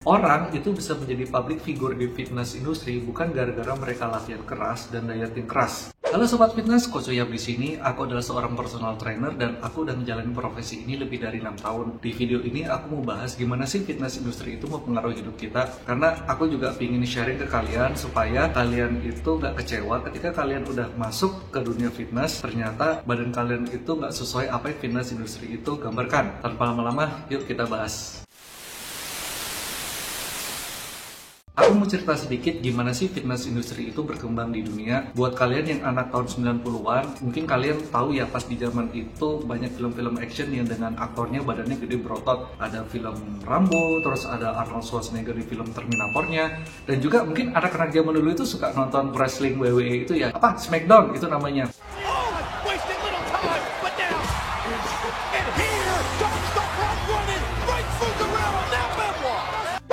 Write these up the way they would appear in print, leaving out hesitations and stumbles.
Orang itu bisa menjadi public figure di fitness industri bukan gara-gara mereka latihan keras dan dieting keras. Halo Sobat Fitness, Coach Uyap di sini. Aku adalah seorang personal trainer dan aku udah menjalani profesi ini lebih dari 6 tahun. Di video ini aku mau bahas gimana sih fitness industri itu mempengaruhi hidup kita. Karena aku juga ingin sharing ke kalian supaya kalian itu gak kecewa ketika kalian udah masuk ke dunia fitness. Ternyata badan kalian itu gak sesuai apa yang fitness industri itu gambarkan. Tanpa lama-lama, yuk kita bahas. Aku mau cerita sedikit gimana sih fitness industri itu berkembang di dunia. Buat kalian yang anak tahun 90-an, mungkin kalian tahu ya pas di zaman itu banyak film-film action yang dengan aktornya badannya gede berotot. Ada film Rambo, terus ada Arnold Schwarzenegger di film Terminatornya. Dan juga mungkin anak-anak zaman dulu itu suka nonton wrestling WWE itu ya. Apa? Smackdown itu namanya.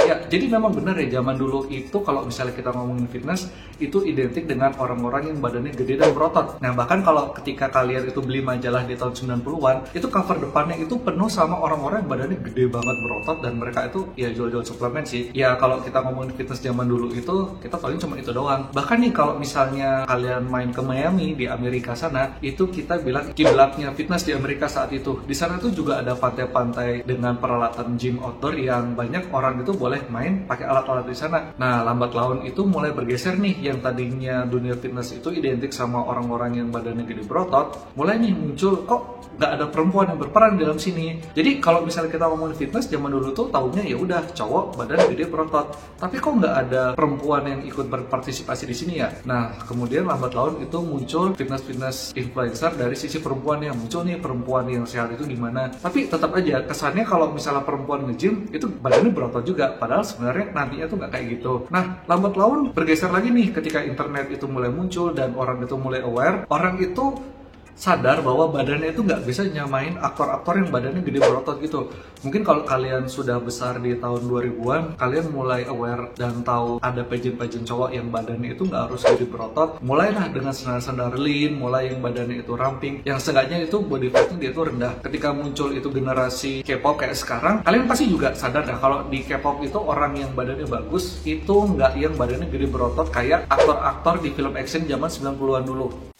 Ya, jadi memang benar ya zaman dulu itu kalau misalnya kita ngomongin fitness itu identik dengan orang-orang yang badannya gede dan berotot. Nah, bahkan kalau ketika kalian itu beli majalah di tahun 90-an, itu cover depannya itu penuh sama orang-orang yang badannya gede banget berotot dan mereka itu ya jual-jual suplemen sih. Ya kalau kita ngomongin fitness zaman dulu itu kita tahuin cuma itu doang. Bahkan nih kalau misalnya kalian main ke Miami di Amerika sana, itu kita bilang kiblatnya fitness di Amerika saat itu. Di sana tuh juga ada pantai-pantai dengan peralatan gym outdoor yang banyak orang itu boleh main pakai alat-alat di sana. Nah, lambat laun itu mulai bergeser nih, yang tadinya dunia fitness itu identik sama orang-orang yang badannya gede berotot, mulai nih muncul kok nggak ada perempuan yang berperan dalam sini. Jadi kalau misalnya kita ngomongin fitness zaman dulu tuh taunya ya udah cowok badan gede berotot, tapi kok nggak ada perempuan yang ikut berpartisipasi di sini ya. Nah, kemudian lambat laun itu muncul fitness influencer dari sisi perempuan, yang muncul nih perempuan yang sehat itu gimana. Tapi tetap aja kesannya kalau misalnya perempuan nge-gym itu badannya berotot juga. Padahal sebenarnya nantinya tuh nggak kayak gitu. Nah, lambat laun bergeser lagi nih ketika internet itu mulai muncul dan orang itu mulai aware. Orang itu sadar bahwa badannya itu nggak bisa nyamain aktor-aktor yang badannya gede berotot gitu. Mungkin kalau kalian sudah besar di tahun 2000-an, kalian mulai aware dan tahu ada pageant-pageant cowok yang badannya itu nggak harus gede berotot. Mulailah dengan sandal-sandal lean, mulai yang badannya itu ramping, yang seenggaknya itu body fatnya dia itu rendah. Ketika muncul itu generasi K-pop kayak sekarang, kalian pasti juga sadar dah kalau di K-pop itu orang yang badannya bagus itu nggak yang badannya gede berotot kayak aktor-aktor di film action zaman 90-an dulu.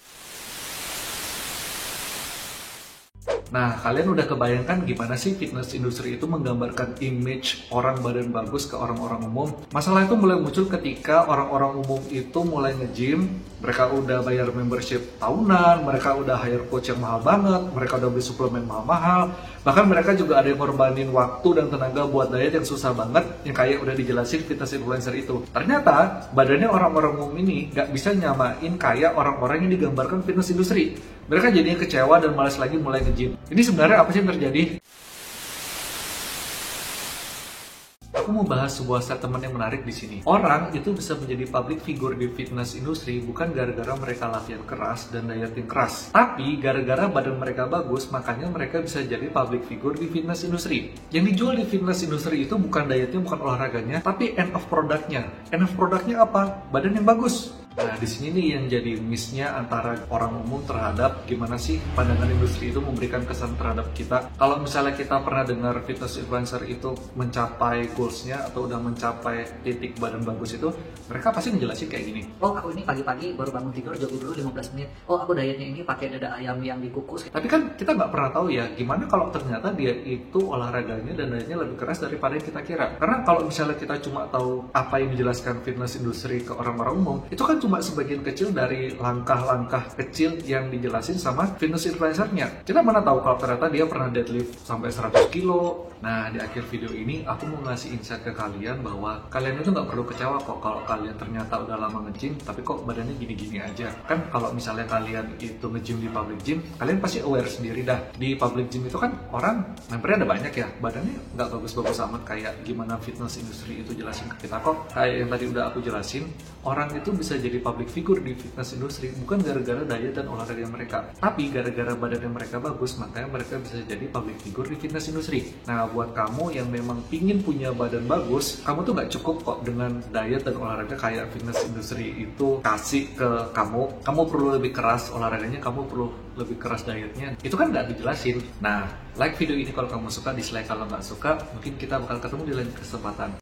Nah, kalian udah kebayangkan gimana sih fitness industri itu menggambarkan image orang badan bagus ke orang-orang umum? Masalah itu mulai muncul ketika orang-orang umum itu mulai nge-gym, mereka udah bayar membership tahunan, mereka udah hire coach yang mahal banget, mereka udah beli suplemen mahal-mahal, bahkan mereka juga ada yang ngorbanin waktu dan tenaga buat diet yang susah banget, yang kayak udah dijelasin fitness influencer itu. Ternyata, badannya orang-orang umum ini gak bisa nyamain kayak orang-orang yang digambarkan fitness industri. Mereka jadinya kecewa dan malas lagi mulai nge-gym. Ini sebenarnya apa sih yang terjadi? Aku mau bahas sebuah statement yang menarik di sini. Orang itu bisa menjadi public figure di fitness industri bukan gara-gara mereka latihan keras dan dieting keras, tapi gara-gara badan mereka bagus, makanya mereka bisa jadi public figure di fitness industri. Yang dijual di fitness industri itu bukan dietnya, bukan olahraganya, tapi end of product-nya. End of product-nya apa? Badan yang bagus. Nah, di sini nih yang jadi miss-nya antara orang umum terhadap gimana sih pandangan industri itu memberikan kesan terhadap kita. Kalau misalnya kita pernah dengar fitness influencer itu mencapai goals-nya atau udah mencapai titik badan bagus itu, mereka pasti ngejelasin kayak gini. Oh, aku ini pagi-pagi baru bangun tidur, jogging dulu 15 menit. Oh, aku dietnya ini pakai dada ayam yang dikukus. Tapi kan kita nggak pernah tahu ya, gimana kalau ternyata dia itu olahraganya dan dietnya lebih keras daripada yang kita kira. Karena kalau misalnya kita cuma tahu apa yang dijelaskan fitness industri ke orang-orang umum, itu kan cuma sebagian kecil dari langkah-langkah kecil yang dijelasin sama fitness influencer-nya. Kita mana tahu kalau ternyata dia pernah deadlift sampai 100 kilo. Nah, di akhir video ini aku mau ngasih insight ke kalian bahwa kalian itu nggak perlu kecewa kok kalau kalian ternyata udah lama nge-gym tapi kok badannya gini-gini aja. Kan kalau misalnya kalian itu nge-gym di public gym, kalian pasti aware sendiri dah. Di public gym itu kan orang membernya ada banyak ya, badannya nggak bagus-bagus amat kayak gimana fitness industri itu jelasin ke kita kok. Kayak yang tadi udah aku jelasin, orang itu bisa jadi public figure di fitness industri bukan gara-gara diet dan olahraga mereka, tapi gara-gara badan yang mereka bagus, makanya mereka bisa jadi public figure di fitness industri. Nah, buat kamu yang memang pingin punya badan bagus, kamu tuh nggak cukup kok dengan diet dan olahraga kayak fitness industri itu kasih ke kamu. Kamu perlu lebih keras olahraganya, kamu perlu lebih keras dietnya. Itu kan nggak dijelasin. Nah, like video ini kalau kamu suka, dislike kalau nggak suka. Mungkin kita bakal ketemu di lain kesempatan.